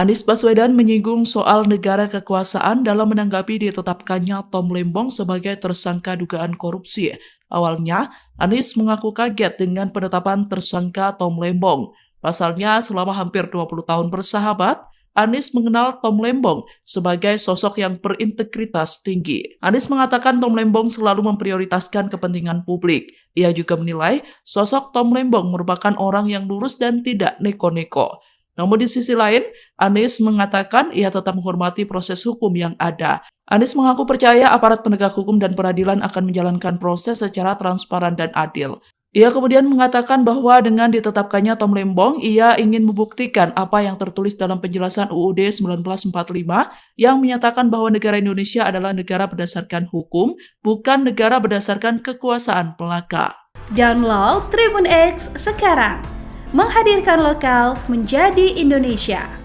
Anies Baswedan menyinggung soal negara kekuasaan dalam menanggapi ditetapkannya Tom Lembong sebagai tersangka dugaan korupsi. Awalnya, Anies mengaku kaget dengan penetapan tersangka Tom Lembong. Pasalnya, selama hampir 20 tahun bersahabat, Anies mengenal Tom Lembong sebagai sosok yang berintegritas tinggi. Anies mengatakan Tom Lembong selalu memprioritaskan kepentingan publik. Ia juga menilai sosok Tom Lembong merupakan orang yang lurus dan tidak neko-neko. Namun di sisi lain, Anies mengatakan ia tetap menghormati proses hukum yang ada. Anies mengaku percaya aparat penegak hukum dan peradilan akan menjalankan proses secara transparan dan adil. Ia kemudian mengatakan bahwa dengan ditetapkannya Tom Lembong, ia ingin membuktikan apa yang tertulis dalam penjelasan UUD 1945 yang menyatakan bahwa negara Indonesia adalah negara berdasarkan hukum, bukan negara berdasarkan kekuasaan belaka. Download Tribun X sekarang, menghadirkan lokal menjadi Indonesia.